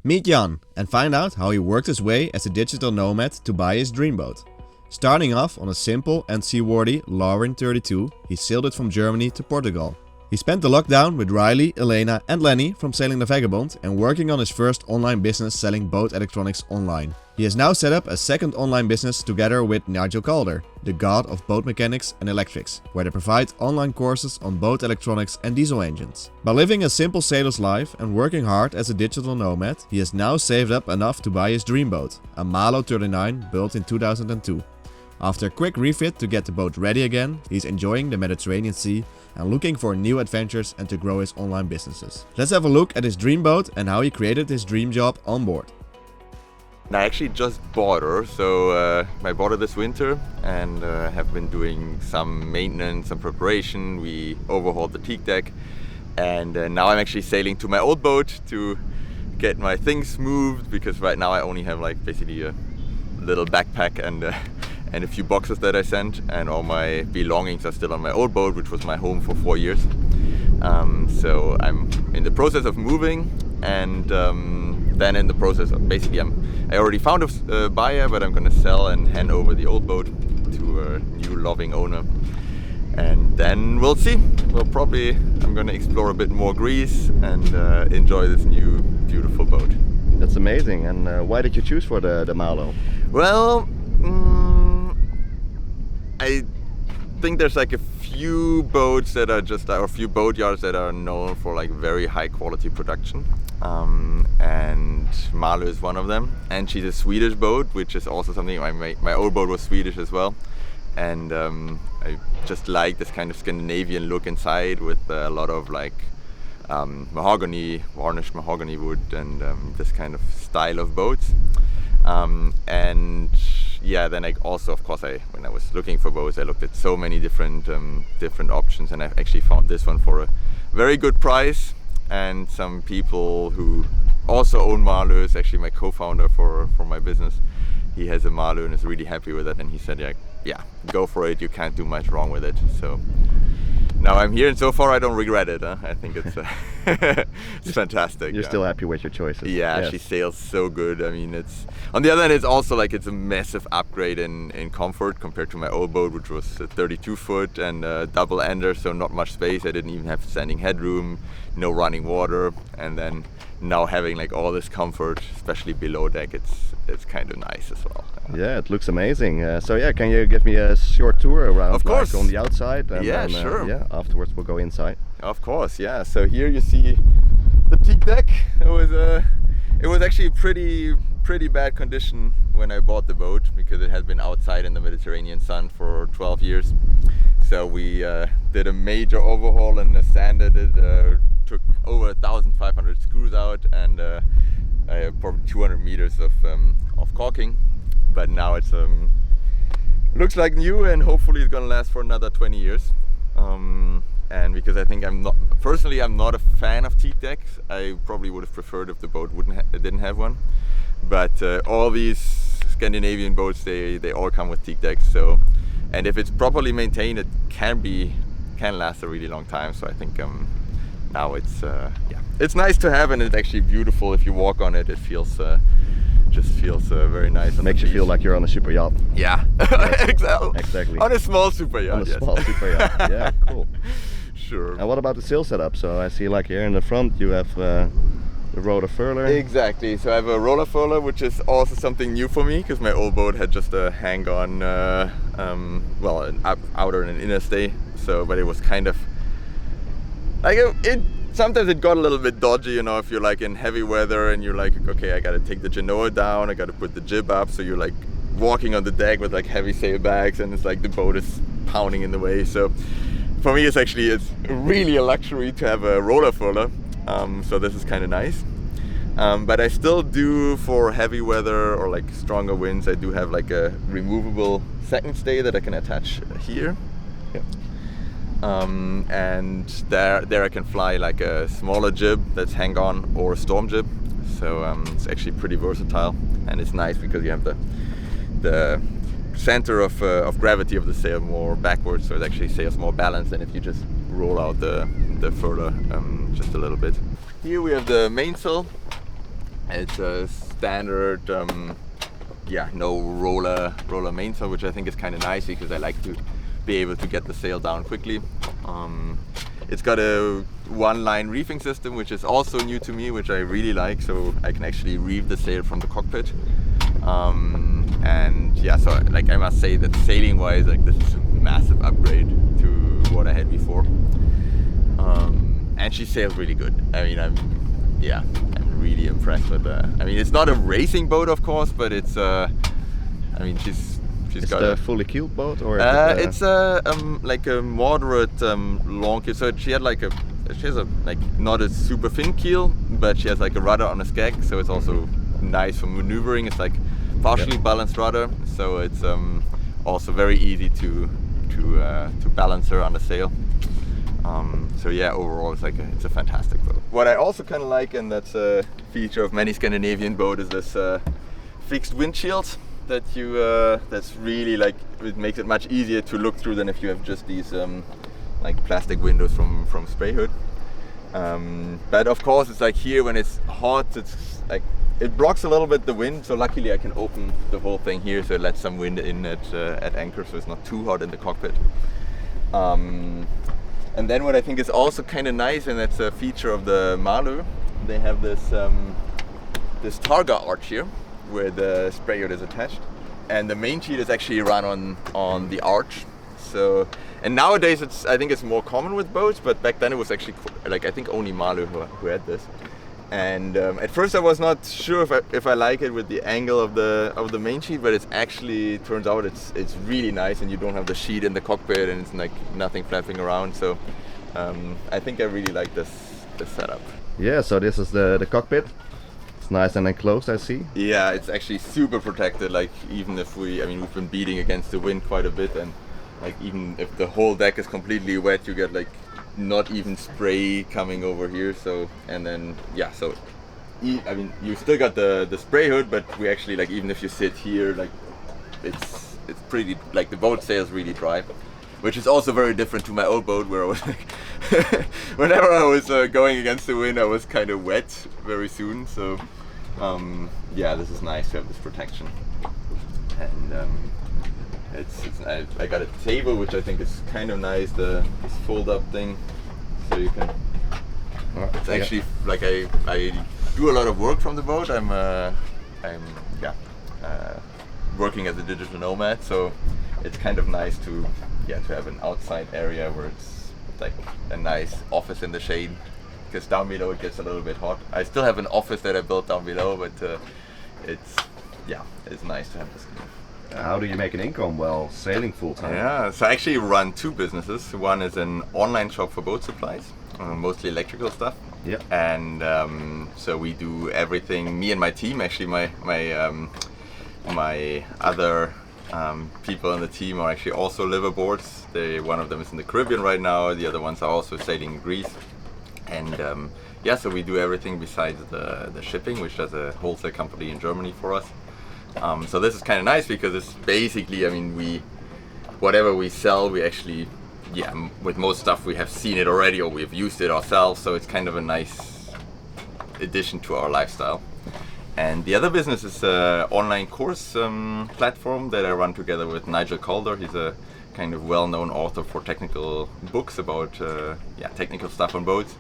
Meet Jan and find out how he worked his way as a digital nomad to buy his dreamboat. Starting off on a simple and seaworthy Laurin 32, he sailed it from Germany to Portugal. He spent the lockdown with Riley, Elayna and Lenny from Sailing La Vagabond and working on his first online business selling boat electronics online. He has now set up a second online business together with Nigel Calder, the god of boat mechanics and electrics, where they provide online courses on boat electronics and diesel engines. By living a simple sailor's life and working hard as a digital nomad, he has now saved up enough to buy his dreamboat, a Malo 39 built in 2002. After a quick refit to get the boat ready again, he's enjoying the Mediterranean Sea and looking for new adventures and to grow his online businesses. Let's have a look at his dreamboat and how he created his dream job on board. I actually just bought her, so I bought her this winter and have been doing some maintenance, some preparation. We overhauled the teak deck and now I'm actually sailing to my old boat to get my things moved, because right now I only have like basically a little backpack and a few boxes that I sent, and all my belongings are still on my old boat, which was my home for 4 years. So I'm in the process of moving, and then in the process of basically I already found a buyer, but I'm gonna sell and hand over the old boat to a new loving owner, and then we'll see. I'm gonna explore a bit more Greece and enjoy this new beautiful boat. That's amazing. And why did you choose for the Malo? Well, I think there's like a few boats that are or a few boatyards that are known for like very high quality production, and Malo is one of them. And she's a Swedish boat, which is also something my old boat was Swedish as well, and I just like this kind of Scandinavian look inside with a lot of like mahogany, varnished mahogany wood, and this kind of style of boats. And yeah, then I also, of course, when I was looking for boats, I looked at so many different options, and I actually found this one for a very good price. And some people who also own Malos, actually my co-founder for my business, he has a Malo and is really happy with it, and he said, yeah, go for it, you can't do much wrong with it. So now I'm here, and so far I don't regret it. I think it's it's fantastic. You're still happy with your choices? Yeah, yes. She sails so good. I mean, it's on the other hand, it's also like it's a massive upgrade in comfort compared to my old boat, which was a 32 foot and a double ender, so not much space. I didn't even have standing headroom, no running water, and then now having like all this comfort, especially below deck, it's kind of nice as well. Yeah, it looks amazing. So yeah, can you give me a short tour around? Of course. Like on the outside? And yeah, then, sure. Yeah, afterwards we'll go inside. Of course, yeah. So here you see the teak deck. It was actually pretty bad condition when I bought the boat, because it has been outside in the Mediterranean sun for 12 years. So we did a major overhaul and sanded it. Took over 1,500 screws out, and probably 200 meters of caulking. But now it's looks like new, and hopefully it's gonna last for another 20 years. And because I think I'm not a fan of teak decks. I probably would have preferred if the boat didn't have one. But all these Scandinavian boats, they all come with teak decks. So, and if it's properly maintained, it can last a really long time. So I think now it's nice to have, and it's actually beautiful. If you walk on it, it feels just feels very nice. Makes you feel like you're on a super yacht. Yeah, exactly. On a small super yacht. On a small super yacht. Yeah, cool. Sure. And what about the sail setup? So I see like here in the front you have the roller furler. Exactly. So I have a roller furler, which is also something new for me, because my old boat had just a hang-on, an outer and an inner stay. So, but it was kind of like sometimes it got a little bit dodgy, you know, if you're like in heavy weather and you're like, okay, I gotta take the genoa down, I gotta put the jib up, so you're like walking on the deck with like heavy sailbags, and it's like the boat is pounding in the way. So for me, it's really a luxury to have a roller furler. So this is kind of nice. But I still do, for heavy weather or like stronger winds, I do have like a removable second stay that I can attach here. Yeah. And there I can fly like a smaller jib that's hang-on or a storm jib. So it's actually pretty versatile, and it's nice because you have the center of gravity of the sail more backwards, so it actually sails more balanced than if you just roll out the furler just a little bit. Here we have the mainsail, It's a standard, no roller mainsail, which I think is kind of nice because I like to be able to get the sail down quickly. It's got a one-line reefing system, which is also new to me, which I really like. So I can actually reef the sail from the cockpit. And yeah, so like I must say that sailing-wise, like this is a massive upgrade to what I had before. And she sails really good. I mean, I'm really impressed with her. I mean, it's not a racing boat, of course, but it's she's got a fully keeled boat, or it's like a moderate long keel. So she has not a super thin keel, but she has like a rudder on a skeg, so it's also nice for maneuvering. It's like partially balanced rudder, so it's also very easy to balance her on the sail. So yeah, overall it's a fantastic boat. What I also kind of like, and that's a feature of many Scandinavian boats, is this fixed windshield that that's really like, it makes it much easier to look through than if you have just these like plastic windows from spray hood. But of course, it's like here when it's hot, it's like it blocks a little bit the wind. So luckily I can open the whole thing here, so it lets some wind in at anchor, so it's not too hot in the cockpit. And then what I think is also kind of nice, and that's a feature of the Malo, they have this this targa arch here where the spray hood is attached, and the main sheet is actually run on the arch. So, and nowadays I think it's more common with boats, but back then it was actually like I think only Malo who had this. And at first I was not sure if I like it with the angle of the main sheet, but it's actually turns out it's really nice, and you don't have the sheet in the cockpit, and it's like nothing flapping around. So I think I really like this setup. Yeah, so this is the cockpit. It's nice and enclosed, I see. Yeah, it's actually super protected. Like even if we've been beating against the wind quite a bit, and like even if the whole deck is completely wet, you get like not even spray coming over here. So, and then yeah, so you still got the spray hood, but we actually, like, even if you sit here, like it's pretty, like the boat sails really dry, which is also very different to my old boat, where I was like whenever I was going against the wind, I was kind of wet very soon. So yeah, this is nice to have this protection. And I got a table, which I think is kind of nice, this fold up thing, so you can, it's actually like I do a lot of work from the boat. I'm working as a digital nomad, so it's kind of nice to have an outside area where it's like a nice office in the shade, because down below it gets a little bit hot. I still have an office that I built down below, but it's nice to have this. How do you make an income while sailing full time? Yeah, so I actually run two businesses. One is an online shop for boat supplies, mostly electrical stuff. Yeah. And so we do everything. Me and my team, actually, my other people on the team are actually also liveaboards. One of them is in the Caribbean right now. The other ones are also sailing in Greece. And so we do everything besides the shipping, which does a wholesale company in Germany for us. So this is kind of nice because it's basically, whatever we sell, we actually, with most stuff we have seen it already or we've used it ourselves, so it's kind of a nice addition to our lifestyle. And the other business is an online course platform that I run together with Nigel Calder. He's a kind of well-known author for technical books about technical stuff on boats.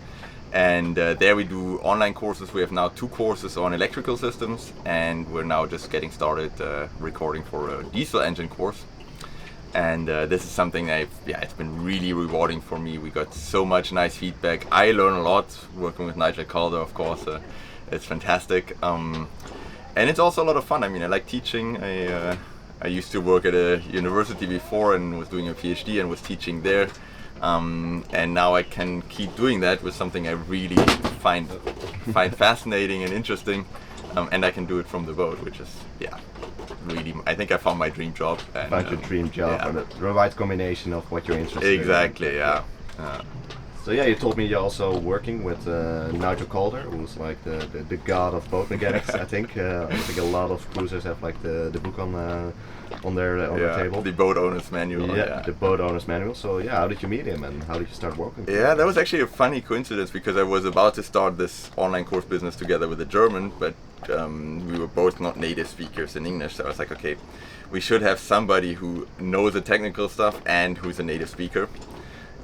And there we do online courses. We have now 2 courses on electrical systems, and we're now just getting started recording for a diesel engine course. And this is something it's been really rewarding for me. We got so much nice feedback. I learn a lot working with Nigel Calder, of course. It's fantastic. And it's also a lot of fun. I like teaching. I used to work at a university before and was doing a PhD and was teaching there. And now I can keep doing that with something I really find fascinating and interesting, and I can do it from the boat, which is really, I think I found my dream job. And, found your dream job, and the right combination of what you're interested in. Exactly, yeah. So you told me you're also working with Nigel Calder, who's like the god of boat mechanics. I think a lot of cruisers have like the book on their table. The boat owner's manual. Yeah, the boat owner's manual. So how did you meet him and how did you start working? Yeah, that was actually a funny coincidence because I was about to start this online course business together with a German, but we were both not native speakers in English, so I was like, okay, we should have somebody who knows the technical stuff and who's a native speaker.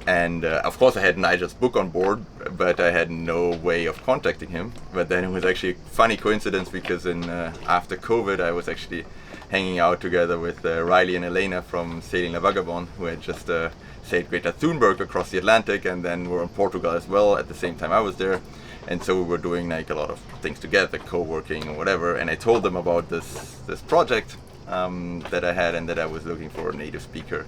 And of course I had Nigel's book on board, but I had no way of contacting him. But then it was actually a funny coincidence, because after COVID I was actually hanging out together with Riley and Elayna from Sailing La Vagabond, who had just sailed Greater Thunberg across the Atlantic, and then were in Portugal as well at the same time I was there. And so we were doing like a lot of things together, co-working or whatever. And I told them about this project that I had, and that I was looking for a native speaker.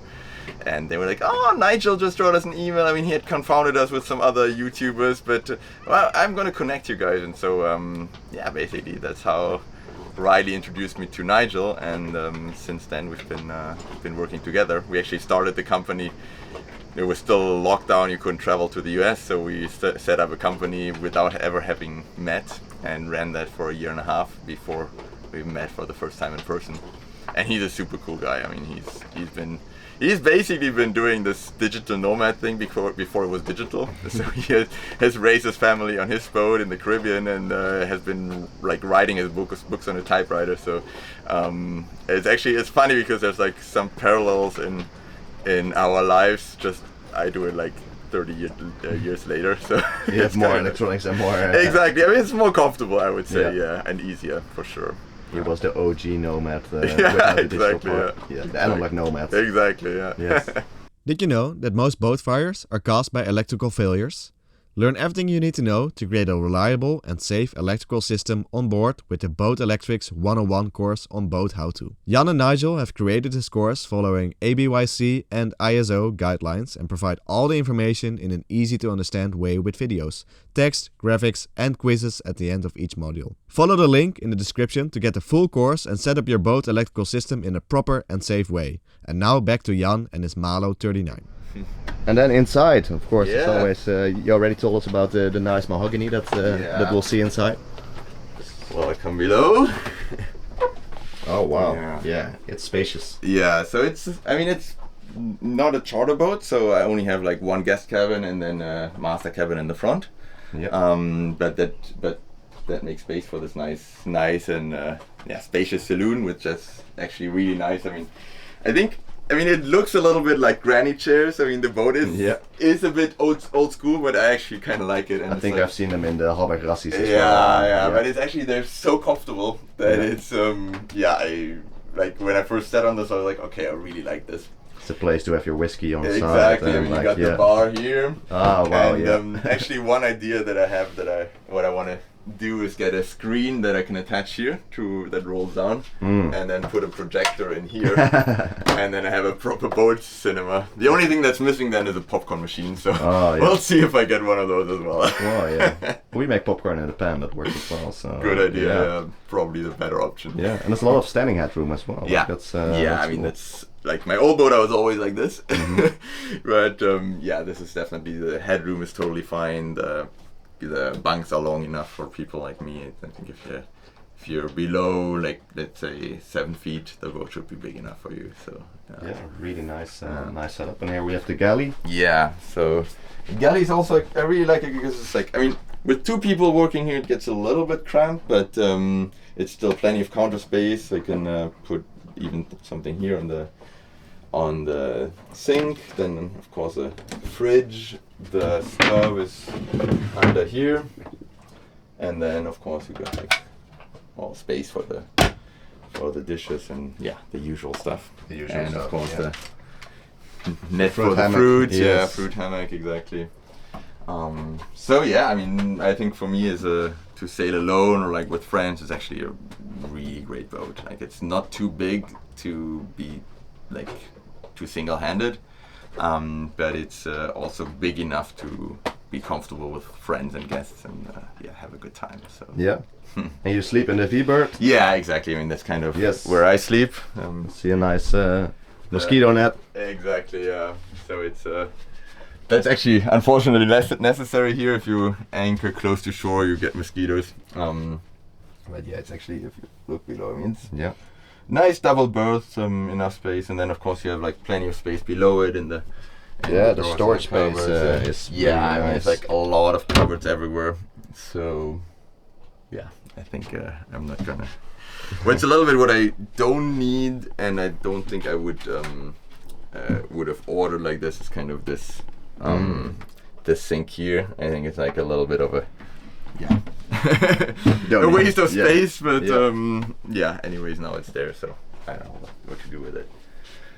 And they were like, oh, Nigel just wrote us an email. I mean, he had confounded us with some other YouTubers, but well, I'm going to connect you guys. And so, yeah, basically that's how Riley introduced me to Nigel. And since then we've been working together. We actually started the company. It was still lockdown, you couldn't travel to the US, so we set up a company without ever having met, and ran that for a year and a half before we met for the first time in person. And he's a super cool guy. I mean, he's basically been doing this digital nomad thing before it was digital. So he has raised his family on his boat in the Caribbean, and has been like writing his books on a typewriter. So it's funny, because there's like some parallels in our lives. Just I do it like 30 years later. So you have more electronics and more. Exactly. I mean, it's more comfortable, I would say, Yeah. and easier for sure. He was the OG nomad. Yeah, the digital exactly. part. Yeah, the analog nomads. Exactly. Yeah. Yes. Did you know that most boat fires are caused by electrical failures? Learn everything you need to know to create a reliable and safe electrical system on board with the Boat Electrics 101 course on Boatowto. Jan and Nigel have created this course following ABYC and ISO guidelines, and provide all the information in an easy to understand way with videos, text, graphics and quizzes at the end of each module. Follow the link in the description to get the full course and set up your boat electrical system in a proper and safe way. And now back to Jan and his Malo 39. And then inside, of course, it's Yeah. always. You already told us about the nice mahogany that we'll see inside. Welcome below. Oh wow! Yeah. Yeah, it's spacious. Yeah, so it's not a charter boat, so I only have like one guest cabin and then a master cabin in the front. Yeah. But that makes space for this nice and spacious saloon, which is actually really nice. I mean, it looks a little bit like granny chairs. I mean, the boat is a bit old school, but I actually kind of like it. And I think I've seen them in the Haber Rassis as yeah, well. yeah, but it's actually, they're so comfortable that it's I like when I first sat on this, I was like, okay, I really like this. It's a place to have your whiskey on side. Exactly. I And mean, you like, got the bar here. Ah, wow, And actually, one idea that I have what I want to do is get a screen that I can attach here that rolls down, and then put a projector in here, and then I have a proper boat cinema. The only thing that's missing then is a popcorn machine, so we'll see if I get one of those as well. Oh yeah, we make popcorn in a pan that works as well. So good idea. Yeah. Probably the better option. Yeah, and there's a lot of standing headroom as well. Yeah, like that's, I mean, cool. that's like my old boat. I was always like this, but this is definitely, the headroom is totally fine. The bunks are long enough for people like me. I think if you're below, like, let's say 7 feet, the boat should be big enough for you. So really nice, nice setup. And here we have the galley. Yeah, so the galley is also, I really like it because it's like, I mean, with 2 people working here, it gets a little bit cramped, but it's still plenty of counter space. I can put even something here on the sink. Then of course a fridge. The stove is under here, and then of course you got like all space for the dishes and the usual stuff. And of course the net for the fruit. Yes. Yeah, fruit hammock, exactly. So I mean, I think for me to sail alone or like with friends is actually a really great boat. Like, it's not too big to be like too single-handed, but it's also big enough to be comfortable with friends and guests and have a good time. So and you sleep in the V-Bird. Yeah, exactly. I mean, that's kind of where I sleep. See a nice mosquito net. Exactly. Yeah. So it's that's actually unfortunately less necessary here. If you anchor close to shore, you get mosquitoes. But it's actually, if you look below, I mean, it's nice double berths, enough space, and then of course you have like plenty of space below it in the storage space is I mean, it's like a lot of cupboards everywhere. So yeah, I think I'm not gonna. Well, it's a little bit what I don't need, and I don't think I would have ordered like this. It's kind of this this sink here. I think it's like a little bit of a a waste of space, but yeah. Anyways, now it's there, so I don't know what to do with it.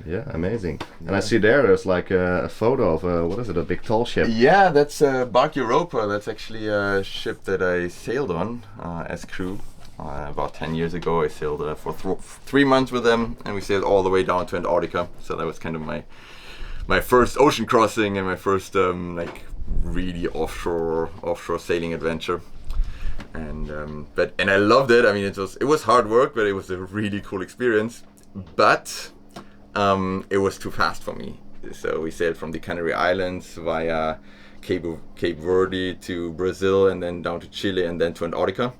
Yeah, amazing. And I see there's like a photo of what is it? A big tall ship. Yeah, that's Bark Europa. That's actually a ship that I sailed on as crew. About 10 years ago, I sailed for 3 months with them, and we sailed all the way down to Antarctica. So that was kind of my first ocean crossing and my first like really offshore sailing adventure. And I loved it. I mean, it was hard work, but it was a really cool experience. But it was too fast for me. So we sailed from the Canary Islands via Cape Verde to Brazil, and then down to Chile, and then to Antarctica.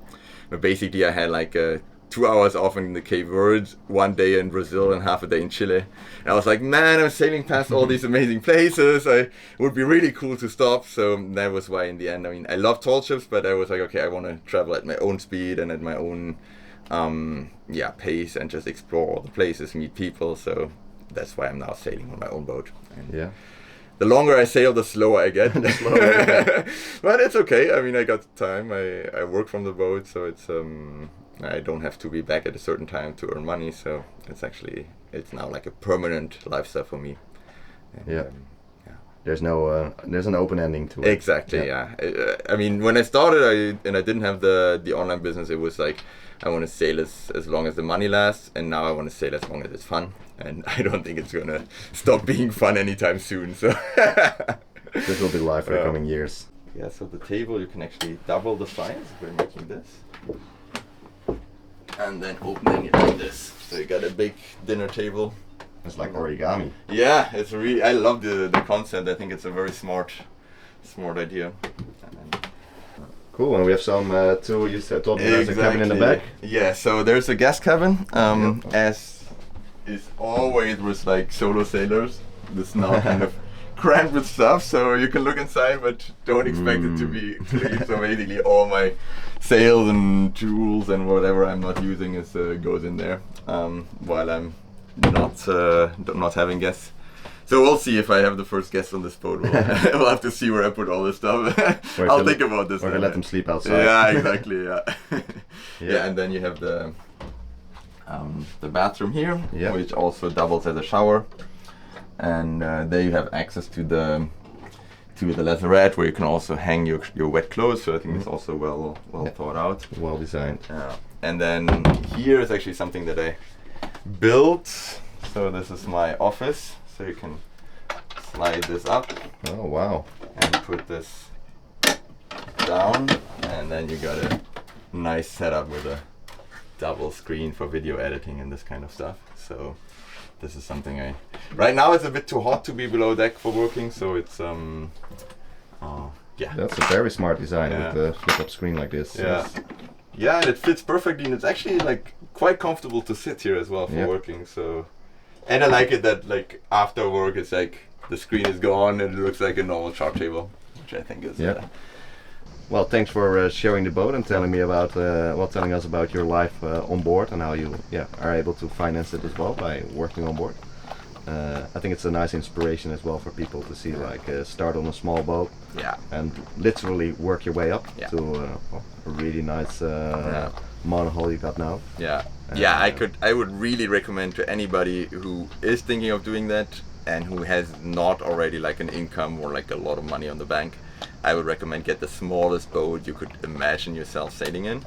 But basically, I had like 2 hours off in the Cape Verde, 1 day in Brazil, and half a day in Chile. And I was like, man, I'm sailing past all these amazing places. It would be really cool to stop. So that was why, in the end, I mean, I love tall ships, but I was like, okay, I want to travel at my own speed and at my own pace, and just explore all the places, meet people. So that's why I'm now sailing on my own boat. And the longer I sail, the slower I get. But it's okay. I mean, I got time. I work from the boat, so it's I don't have to be back at a certain time to earn money. So it's now like a permanent lifestyle for me. And, there's no there's an open ending to it. Exactly. Yeah. I mean, when I started, I didn't have the online business. It was like, I want to sail as long as the money lasts, and now I want to sail as long as it's fun. And I don't think it's gonna stop being fun anytime soon. So this will be live for the coming years. Yeah. So the table, you can actually double the size by making this, and then opening it like this. So you got a big dinner table. It's like origami. Yeah, it's really. I love the concept. I think it's a very smart idea. Cool, and we have some told me there's a cabin in the back. Yeah, so there's a guest cabin. As is always with like solo sailors, it's now kind of crammed with stuff, so you can look inside, but don't expect it to be clean. So basically, all my sails and tools and whatever I'm not using goes in there while I'm not having guests. So we'll see if I have the first guest on this boat. We'll have to see where I put all this stuff. I'll think about this. Or let them sleep outside. Yeah, exactly. Yeah. Yeah, and then you have the bathroom here, which also doubles as a shower. And there you have access to the lazarette, where you can also hang your wet clothes. So I think it's also well thought out. Well designed. Yeah. And then here is actually something that I built. So this is my office. So you can slide this up. Oh wow! And put this down, and then you got a nice setup with a double screen for video editing and this kind of stuff. So this is something right now it's a bit too hot to be below deck for working. So it's That's a very smart design with the flip-up screen like this. Yeah. Yeah, and it fits perfectly, and it's actually like quite comfortable to sit here as well for working. So. And I like it that like after work it's like the screen is gone and it looks like a normal chart table, which I think is. Well, thanks for sharing the boat and telling us about your life on board and how you are able to finance it as well by working on board. I think it's a nice inspiration as well for people to see start on a small boat and literally work your way up to a really nice monohull you got now. I would really recommend to anybody who is thinking of doing that and who has not already like an income or like a lot of money on the bank. I would recommend get the smallest boat you could imagine yourself sailing in,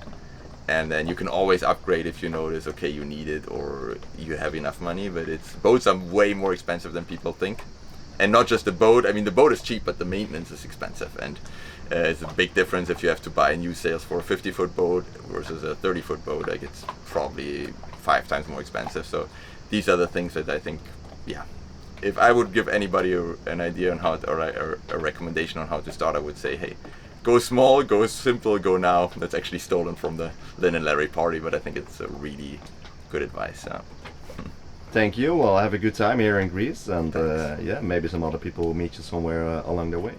and then you can always upgrade if you notice you need it or you have enough money. But boats are way more expensive than people think, and not just the boat. I mean, the boat is cheap, but the maintenance is expensive, and it's a big difference if you have to buy new sails for a 50-foot boat versus a 30-foot boat. Like it's probably 5 times more expensive. So these are the things that I think, if I would give anybody an idea on how or a recommendation on how to start, I would say, hey, go small, go simple, go now. That's actually stolen from the Lynn and Larry party, but I think it's a really good advice. Thank you. Well, have a good time here in Greece, and maybe some other people will meet you somewhere along the way.